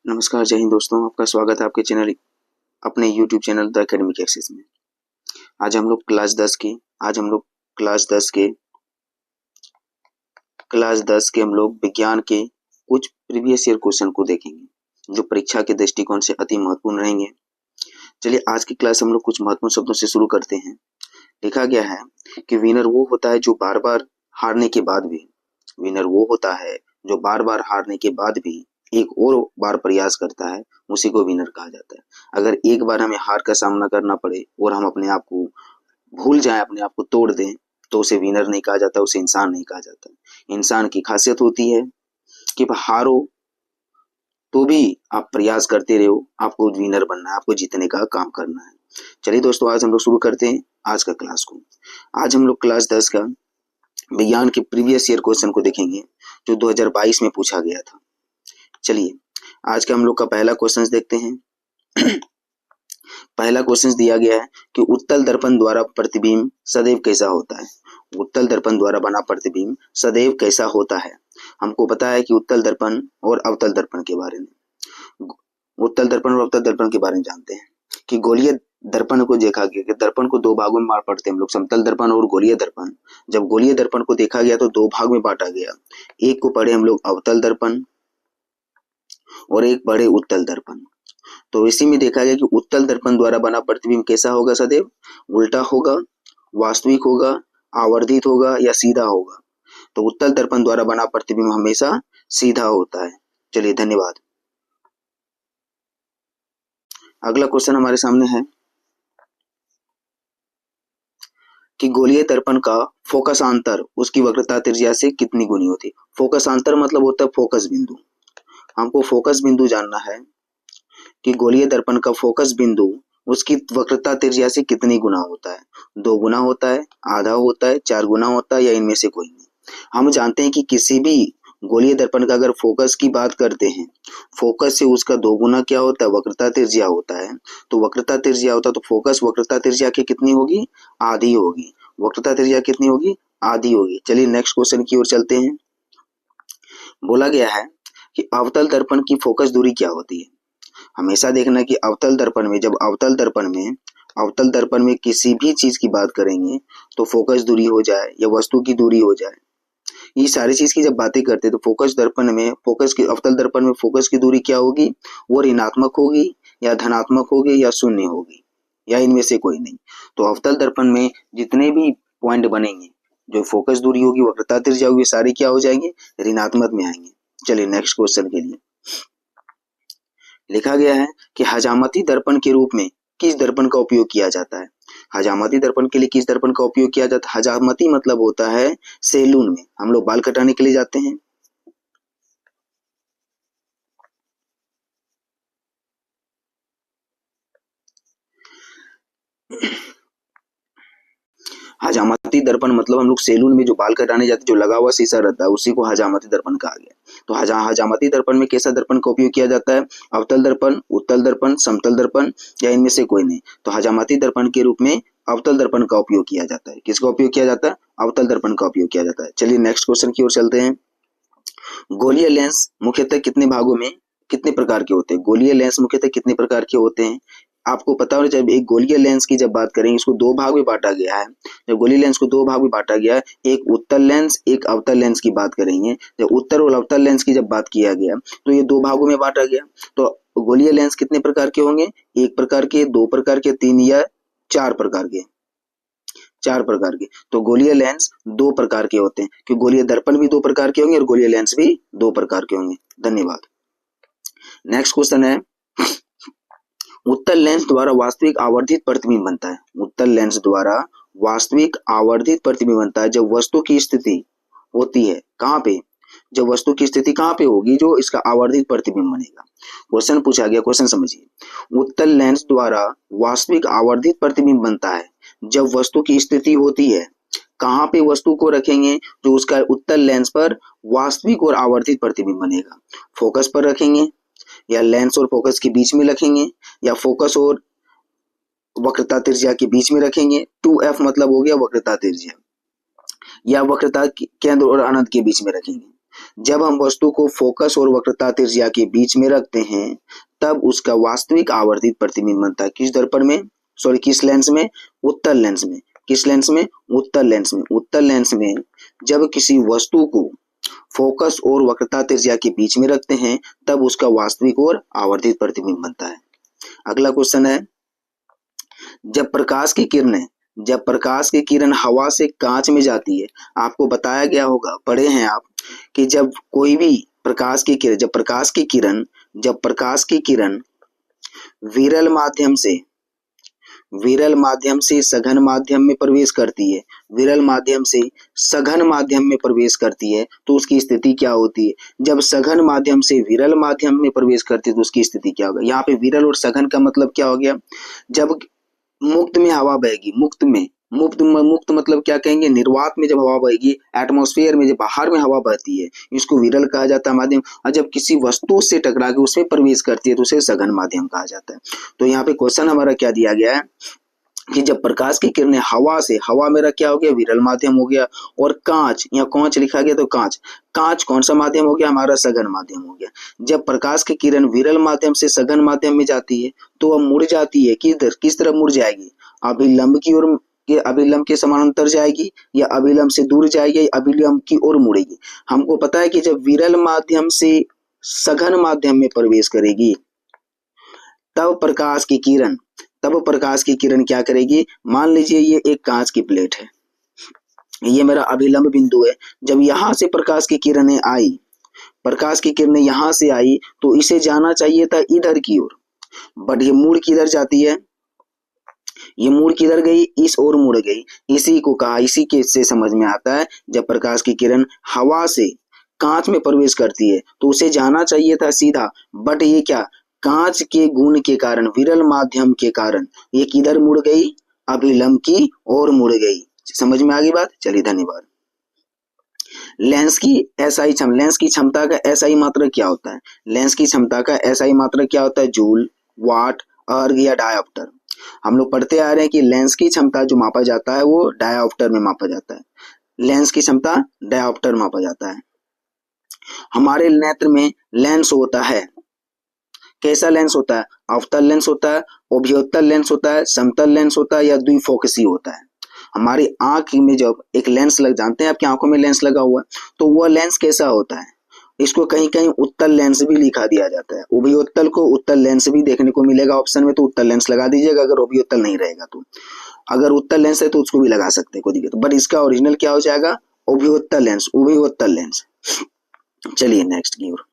नमस्कार, जय हिंद दोस्तों। आपका स्वागत है आपके चैनल अपने YouTube channel the academic access में। आज हम लोग क्लास 10 के हम लोग विज्ञान के कुछ प्रीवियस ईयर क्वेश्चन को देखेंगे जो परीक्षा के दृष्टिकोण से अति महत्वपूर्ण रहेंगे। चलिए आज की क्लास हम लोग कुछ महत्वपूर्ण शब्दों से शुरू करते हैं। लिखा गया है कि विनर वो होता है जो बार बार हारने के बाद भी एक और बार प्रयास करता है, उसी को विनर कहा जाता है। अगर एक बार हमें हार का सामना करना पड़े और हम अपने आप को भूल जाएं, अपने आप को तोड़ दें, तो उसे विनर नहीं कहा जाता, उसे इंसान नहीं कहा जाता। इंसान की खासियत होती है कि हारो तो भी आप प्रयास करते रहो, आपको विनर बनना है, आपको जीतने का काम करना है। चलिए दोस्तों, आज हम लोग शुरू करते हैं आज का क्लास को। आज हम लोग क्लास 10 का विज्ञान के प्रीवियस ईयर क्वेश्चन को देखेंगे जो 2022 में पूछा गया था। चलिए आज का हम लोग का पहला क्वेश्चन देखते हैं। पहला क्वेश्चन दिया गया है कि उत्तल दर्पण द्वारा प्रतिबिंब सदैव कैसा होता है। उत्तल दर्पण द्वारा बना प्रतिबिंब सदैव कैसा होता है। हमको पता है कि उत्तल दर्पण और अवतल दर्पण के बारे में, उत्तल दर्पण और अवतल दर्पण के बारे में जानते हैं कि गोलीय दर्पण को देखा गया कि दर्पण को दो भागों में बांट पड़ते हैं हम लोग, समतल दर्पण और गोलीय दर्पण। जब गोलीय दर्पण को देखा गया तो दो भाग में बांटा गया, एक को पढ़े हम लोग अवतल दर्पण और एक पढ़े उत्तल दर्पण। तो इसी में देखा गया कि उत्तल दर्पण द्वारा बना प्रतिबिंब कैसा होगा, सदैव उल्टा होगा, वास्तविक होगा, आवर्धित होगा या सीधा होगा। तो उत्तल दर्पण द्वारा बना प्रतिबिंब हमेशा सीधा होता है। चलिए धन्यवाद। अगला क्वेश्चन हमारे सामने है कि गोलीय दर्पण का फोकसांतर उसकी वक्रता त्रिज्या से कितनी गुनी होती है। फोकसांतर मतलब होता है फोकस बिंदु। हमको फोकस बिंदु जानना है कि गोलीय दर्पण का फोकस बिंदु उसकी वक्रता त्रिज्या से कितनी गुना होता है। 2 गुना होता है, आधा होता है, 4 गुना होता है या इनमें से कोई नहीं। हम जानते हैं कि किसी भी गोलीय दर्पण का अगर फोकस की बात करते हैं, फोकस से उसका 2 गुना क्या होता है, वक्रता त्रिज्या होता है। तो वक्रता त्रिज्या होता है तो फोकस वक्रता त्रिज्या की कितनी होगी, आधी होगी। वक्रता त्रिज्या कितनी होगी, आधी होगी। चलिए नेक्स्ट क्वेश्चन की ओर चलते हैं। बोला गया है कि अवतल दर्पण की फोकस दूरी क्या होती है। हमेशा देखना कि अवतल दर्पण में, जब अवतल दर्पण में किसी भी चीज की बात करेंगे तो फोकस दूरी हो जाए या वस्तु की दूरी हो जाए, ये सारी चीज की जब बातें करते हैं तो अवतल दर्पण में फोकस की दूरी क्या होगी, वो ऋणात्मक होगी या धनात्मक होगी या शून्य होगी या इनमें से कोई नहीं। तो अवतल दर्पण में जितने भी पॉइंट बनेंगे, जो फोकस दूरी होगी, वक्रता त्रिज्या होगी, सारे क्या हो जाएंगे, ऋणात्मक में आएंगे। चलिए नेक्स्ट क्वेश्चन के लिए लिखा गया है कि हजामती दर्पण के रूप में किस दर्पण का उपयोग किया जाता है। हजामती दर्पण के लिए किस दर्पण का उपयोग किया जाता है। हजामती मतलब होता है सैलून में हम लोग बाल कटाने के लिए जाते हैं। हजामती दर्पण मतलब हम लोग सैलून में जो बाल कटाने जाते हैं, जो लगा हुआ शीशा रहता है, उसी को हजामती दर्पण कहा गया। तो हजामती दर्पण में कैसा दर्पण का उपयोग किया जाता है, अवतल दर्पण, उत्तल दर्पण, समतल दर्पण या इनमें से कोई नहीं। तो हजामती दर्पण के रूप में अवतल दर्पण का उपयोग किया जाता है। किसका उपयोग किया जाता है, अवतल दर्पण का उपयोग किया जाता है। चलिए नेक्स्ट क्वेश्चन की ओर चलते हैं। गोलीय लेंस मुख्यतः कितने भागों में कितने प्रकार के होते हैं। गोलीय लेंस मुख्यतः कितने प्रकार के होते हैं आपको पता होना चाहिए। एक गोलीय लेंस की जब बात करेंगे, इसको 2 भाग में बांटा गया है। जब गोलीय लेंस को 2 भाग में बांटा गया है, एक उत्तल लेंस, एक अवतल लेंस की बात करेंगे। जब उत्तल और अवतल लेंस की जब बात किया गया तो ये 2 भागों में बांटा गया। तो गोलीय लेंस कितने प्रकार के होंगे, 1 प्रकार के, 2 प्रकार के, 3 या 4 प्रकार के, 4 प्रकार के। तो गोलीय लेंस 2 प्रकार के होते हैं, क्योंकि गोलीय दर्पण भी 2 प्रकार के होंगे और गोलीय लेंस भी 2 प्रकार के होंगे। धन्यवाद। नेक्स्ट क्वेश्चन है, उत्तल लेंस द्वारा वास्तविक आवर्धित प्रतिबिंब बनता है। उत्तल लेंस द्वारा वास्तविक आवर्धित प्रतिबिंब बनता है जब वस्तु की स्थिति होती है कहाँ पे, जब वस्तु की स्थिति कहाँ पे होगी, जो इसका आवर्धित प्रतिबिंब बनेगा। क्वेश्चन पूछा गया, क्वेश्चन समझिए। उत्तल लेंस द्वारा वास्तविक आवर्धित प्रतिबिंब बनता है जब वस्तु की स्थिति होती है कहाँ पे, वस्तु को रखेंगे जो उसका उत्तल लेंस पर वास्तविक और आवर्धित प्रतिबिंब बनेगा। फोकस पर रखेंगे या लेंस और फोकस के बीच में रखेंगे या फोकस और वक्रता त्रिज्या के बीच में रखेंगे। 2f मतलब हो गया वक्रता त्रिज्या, या वक्रता केंद्र और अनंत के बीच में रखेंगे। जब हम वस्तु को फोकस और वक्रता त्रिज्या के बीच में रखते हैं तब उसका वास्तविक आवर्धित प्रतिबिंब बनता है। किस दर्पण में, सॉरी किस लेंस में, उत्तल लेंस में। किस लेंस में, उत्तल लेंस में। उत्तल लेंस में जब किसी वस्तु को फोकस और वक्रता त्रिज्या के बीच में रखते हैं तब उसका वास्तविक और आवर्धित प्रतिबिंब बनता है। अगला क्वेश्चन है, जब प्रकाश की किरण हवा से कांच में जाती है, आपको बताया गया होगा, पढ़े हैं आप, कि जब कोई भी प्रकाश की किरण विरल माध्यम से सघन माध्यम में प्रवेश करती है, तो उसकी स्थिति क्या होती है। जब सघन माध्यम से विरल माध्यम में प्रवेश करती है तो उसकी स्थिति क्या होगा। यहाँ पे विरल और सघन का मतलब क्या हो गया, जब मुक्त में हवा बहेगी, मुक्त मतलब क्या कहेंगे, निर्वात में जब हवा बहेगी, एटमॉस्फेयर में जब बाहर में हवा बहती है, इसको विरल कहा जाता है माध्यम। और जब किसी वस्तु से टकरा के उसमें प्रवेश करती है तो उसे सघन माध्यम कहा जाता है। तो यहाँ पे क्वेश्चन हमारा क्या दिया गया है कि जब प्रकाश की किरणें हवा मेरा क्या हो गया, विरल माध्यम हो गया, और कांच, यहाँ कांच लिखा गया तो कांच कौन सा माध्यम हो गया, हमारा सघन माध्यम हो गया। जब प्रकाश की किरण विरल माध्यम से सघन माध्यम में जाती है तो वह मुड़ जाती है, किस तरफ मुड़ जाएगी, अभिलंब की ओर, अभिलंब के समानांतर जाएगी, या अभिलंब से दूर जाएगी, या अभिलंब की ओर मुड़ेगी। हमको पता है कि जब विरल माध्यम से सघन माध्यम में प्रवेश करेगी तब प्रकाश की किरण क्या करेगी। मान लीजिए ये एक कांच की प्लेट है, ये मेरा अभिलंब बिंदु है। जब यहाँ से प्रकाश की किरणें यहाँ से आई तो इसे जाना चाहिए था इधर की ओर, बट ये मुड़ किधर जाती है, ये मुड़ किधर गई, इस ओर मुड़ गई। इसी के से समझ में आता है, जब प्रकाश की किरण हवा से कांच में प्रवेश करती है तो उसे जाना चाहिए था सीधा, बट ये क्या, कांच के गुण के कारण, विरल माध्यम के कारण ये किधर मुड़ गई, अभिलंब की ओर मुड़ गई। समझ में आ गई बात, चलिए धन्यवाद। लेंस की क्षमता का एसआई मात्रक क्या होता है, लेंस की क्षमता का एसआई मात्रक क्या होता है, जूल, वाट, अर्ग या डायोप्टर। हम लोग पढ़ते आ रहे हैं कि लेंस की क्षमता जो मापा जाता है वो डायोप्टर में मापा जाता है, लेंस की क्षमता डायोप्टर मापा जाता है। हमारे नेत्र में लेंस होता है, कैसा लेंस होता है, अवतल लेंस होता है, उभयोत्तल लेंस होता है, समतल लेंस होता है, या द्विफोकसी होता है। हमारी आंख में जब एक लेंस लग, जानते हैं आपकी आंखों में लेंस लगा हुआ है, तो वह लेंस कैसा होता है, इसको कहीं कहीं उत्तल लेंस भी लिखा दिया जाता है। उभयोत्तल को उत्तल लेंस भी देखने को मिलेगा ऑप्शन में, तो उत्तल लेंस लगा दीजिएगा अगर उभयोत्तल नहीं रहेगा तो। अगर उत्तल लेंस है तो उसको भी लगा सकते हैं, कोई दिक्कत, बट इसका ओरिजिनल क्या हो जाएगा, उभयोत्तल लेंस। चलिए नेक्स्ट की ओर।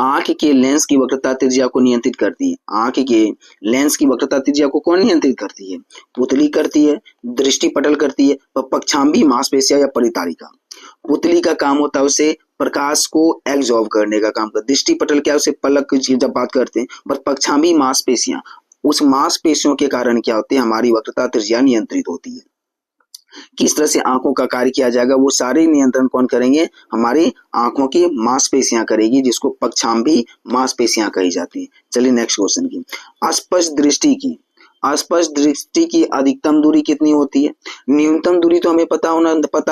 आंख के लेंस की वक्रता त्रिज्या को नियंत्रित करती है। आंख के लेंस की वक्रता त्रिज्या को कौन नियंत्रित करती है, पुतली करती है, दृष्टिपटल करती है, पक्षांबी मांसपेशियां या परितारिका। पुतली का काम होता है उसे प्रकाश को एब्जॉर्ब करने का काम करता है, दृष्टिपटल क्या, उसे पलक की जब बात करते हैं, पर पक्षांबी मांसपेशियां, उस मांसपेशियों के कारण क्या होती है, हमारी वक्रता त्रिज्या नियंत्रित होती है। किस तरह से आंखों का कार्य किया जाएगा, वो सारे नियंत्रण कौन करेंगे, हमारी आंखों की मांसपेशियां करेगी, जिसको पक्षांबी मांसपेशियां कही जाती है। चलिए नेक्स्ट क्वेश्चन की, अस्पष्ट दृष्टि की अधिकतम दूरी कितनी होती है। न्यूनतम दूरी तो हमें पता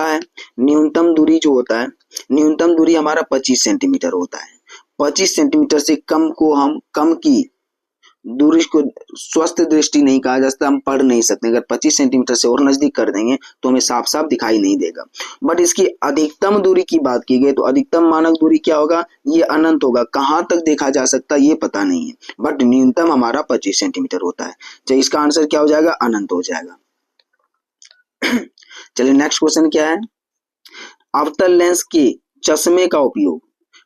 है, न्यूनतम दूरी जो होता है, न्यूनतम दूरी हमारा 25 सेंटीमीटर होता है। 25 सेंटीमीटर से कम को हम कम की दूरी को स्वस्थ दृष्टि नहीं कहा जाता, हम पढ़ नहीं सकते। अगर 25 सेंटीमीटर से और नजदीक कर देंगे तो हमें साफ साफ दिखाई नहीं देगा। बट इसकी अधिकतम दूरी की बात की गई तो अधिकतम मानक दूरी क्या होगा, ये अनंत होगा, कहाँ तक देखा जा सकता है ये पता नहीं है, बट न्यूनतम हमारा 25 सेंटीमीटर होता है। तो इसका आंसर क्या हो जाएगा, अनंत हो जाएगा। चलिए नेक्स्ट क्वेश्चन क्या है, अवतल लेंस के चश्मे का उपयोग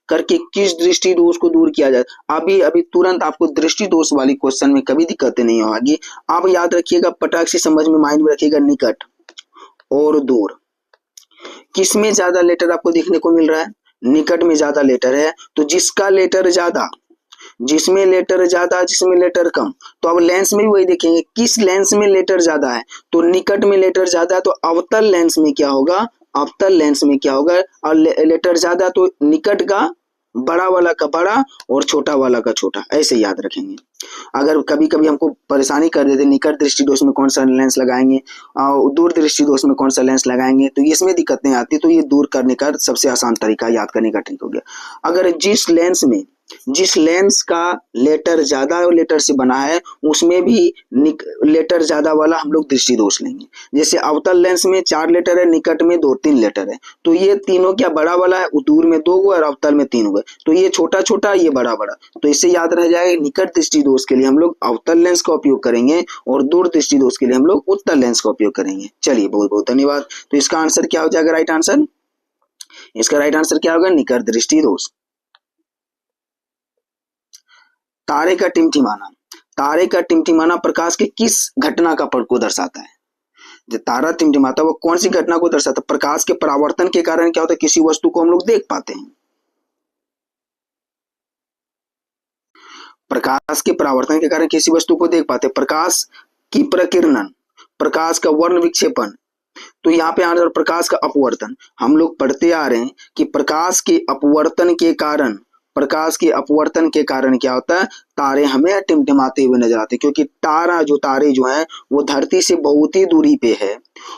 करके किस दृष्टि दोष को दूर किया जाए। अभी तुरंत आपको दृष्टि दोष वाली क्वेश्चन में कभी दिक्कतें नहीं होगी। आप याद रखिएगा, पटाख से समझ में माइंड में रखिएगा, निकट और दूर, किसमें ज्यादा लेटर आपको देखने को मिल रहा है, निकट में ज्यादा लेटर है, तो जिसका लेटर ज्यादा, जिसमें लेटर ज्यादा, जिसमें लेटर कम, तो अब लेंस में भी वही देखेंगे, किस लेंस में लेटर ज्यादा है, तो निकट में लेटर ज्यादा है, तो अवतल लेंस में क्या होगा, अवतल लेंस में क्या होगा, और लेटर ज्यादा तो निकट का बड़ा वाला का बड़ा और छोटा वाला का छोटा, ऐसे याद रखेंगे। अगर कभी कभी हमको परेशानी कर देते निकट दृष्टि दोष में कौन सा लेंस लगाएंगे और दूर दृष्टि दोष में कौन सा लेंस लगाएंगे, तो इसमें दिक्कतें आती, तो ये दूर करने का सबसे आसान तरीका याद करने का ट्रिक हो गया। अगर जिस लेंस का लेटर ज्यादा और लेटर से बना है उसमें भी लेटर ज्यादा वाला हम लोग दृष्टि दोष लेंगे। जैसे अवतल लेंस में 4 लेटर है, निकट में 2-3 लेटर है, तो ये तीनों क्या बड़ा वाला है, दूर में 2 और अवतल में 3 हुए, तो ये छोटा छोटा ये बड़ा बड़ा, तो इससे याद रह जाएगा निकट दृष्टि दोष के लिए हम लोग अवतल लेंस का उपयोग करेंगे और दूर दृष्टि दोष के लिए हम लोग उत्तल लेंस का उपयोग करेंगे। चलिए बहुत बहुत धन्यवाद। तो इसका आंसर क्या हो जाएगा राइट आंसर? इसका राइट आंसर क्या होगा? निकट दृष्टि दोष। तारे का टिमटिमाना, तारे का टिमटिमाना प्रकाश के किस घटना का को दर्शाता है? जो तारा टिमटिमाता है वो कौन सी घटना को दर्शाता है? प्रकाश के परावर्तन के कारण क्या होता है, किसी वस्तु को हम लोग देख पाते हैं। प्रकाश के परावर्तन के कारण किसी वस्तु को देख पाते हैं। प्रकाश की प्रकीर्णन, प्रकाश का वर्ण विक्षेपण, तो यहाँ पे आंसर प्रकाश का अपवर्तन। हम लोग पढ़ते आ रहे हैं कि प्रकाश के अपवर्तन के कारण, प्रकाश के अपवर्तन के कारण क्या होता है, तारे हमें टिमटिमाते हुए नजर आते हैं, क्योंकि तारे जो हैं वो धरती से बहुत ही दूरी पे है,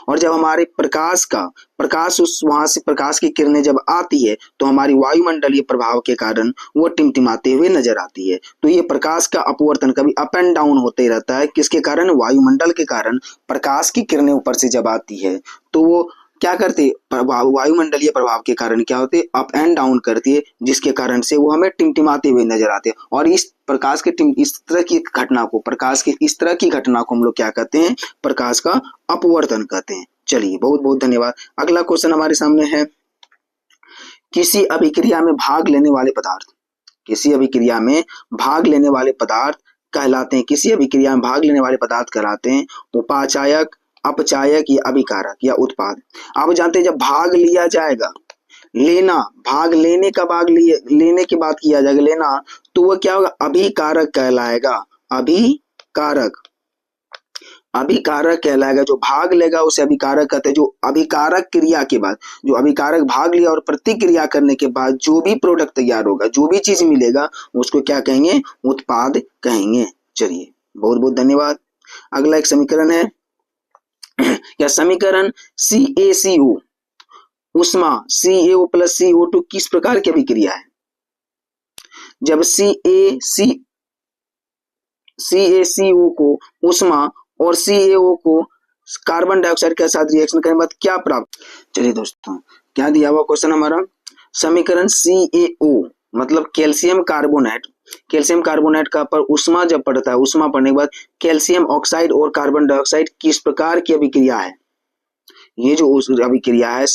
और जब हमारे प्रकाश उस वहां से प्रकाश की किरणें जब आती है तो हमारी वायुमंडलीय प्रभाव के कारण वो टिमटिमाते हुए नजर आती है। तो ये प्रकाश का अपवर्तन कभी अप एंड डाउन होते रहता है, किसके कारण? वायुमंडल के कारण। प्रकाश की किरणें ऊपर से जब आती है तो वो क्या करती है, वायुमंडलीय प्रभाव के कारण क्या होते, अप एंड डाउन करती है, जिसके कारण से वो हमें टिमटिमाते हुए नजर आते हैं। और इस तरह की घटना को, प्रकाश की इस तरह की घटना को हम लोग क्या कहते हैं? प्रकाश का अपवर्तन कहते हैं। चलिए बहुत बहुत धन्यवाद। अगला क्वेश्चन हमारे सामने है, किसी अभिक्रिया में भाग लेने वाले पदार्थ, किसी अभिक्रिया में भाग लेने वाले पदार्थ कहलाते हैं, किसी अभिक्रिया में भाग लेने वाले पदार्थ कहलाते हैं उपाचायक, अपचायक या अभिकारक या उत्पाद। आप जानते हैं जब भाग लिया जाएगा, लेना, भाग लेने का लेने की बात किया जाएगा, लेना, तो वह क्या होगा? अभिकारक कहलाएगा। अभिकारक कहलाएगा। जो भाग लेगा उसे अभिकारक कहते हैं। जो अभिकारक क्रिया के बाद, जो अभिकारक भाग लिया और प्रतिक्रिया करने के बाद जो भी प्रोडक्ट तैयार होगा, जो भी चीज मिलेगा, उसको क्या कहेंगे? उत्पाद कहेंगे। चलिए बहुत बहुत धन्यवाद। अगला एक समीकरण है, क्या समीकरण CaCO, उष्मा CaO प्लस CO2 किस प्रकार की अभिक्रिया है? जब CaCO को उष्मा और CaO को कार्बन डाइऑक्साइड के साथ रिएक्शन करने के बाद क्या प्राप्त? चलिए दोस्तों, क्या दिया हुआ क्वेश्चन हमारा? समीकरण CaO मतलब कैल्शियम कार्बोनेट, कैल्शियम कार्बोनेट का पर उष्मा जब पड़ता है, उष्मा पड़ने के बाद कैल्शियम ऑक्साइड और कार्बन डाइऑक्साइड किस प्रकार की अभिक्रिया है? ये जो अभिक्रिया है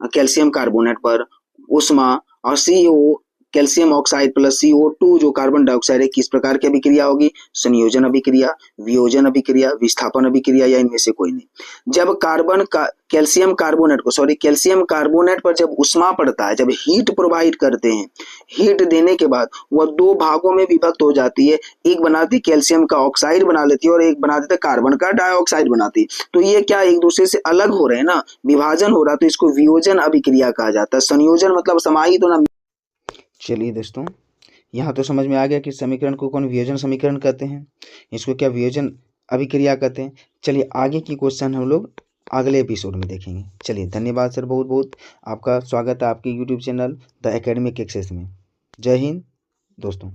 कैल्शियम कार्बोनेट पर उष्मा और CO calcium oxide plus CO2 जो कार्बन डाइऑक्साइड है, किस प्रकार की अभिक्रिया होगी? संयोजन अभिक्रिया, वियोजन अभिक्रिया, विस्थापन अभिक्रिया या इनमें से कोई नहीं। जब कैल्शियम कार्बोनेट पर जब उष्मा पड़ता है, जब हीट प्रोवाइड करते हैं, हीट देने के बाद वह 2 भागों में विभक्त हो जाती है, एक बनाती कैल्शियम का ऑक्साइड बना लेती है और एक बना देता कार्बन का डाइऑक्साइड बनाती है। तो ये क्या एक दूसरे से अलग हो रहे हैं ना, विभाजन हो रहा, तो इसको वियोजन अभिक्रिया कहा जाता है। संयोजन मतलब समाहित होना। चलिए दोस्तों, यहाँ तो समझ में आ गया कि समीकरण को कौन वियोजन समीकरण कहते हैं, इसको क्या वियोजन अभिक्रिया कहते हैं। चलिए आगे की क्वेश्चन हम लोग अगले एपिसोड में देखेंगे। चलिए धन्यवाद सर, बहुत बहुत आपका स्वागत है आपके YouTube channel the academic access में। जय हिंद दोस्तों।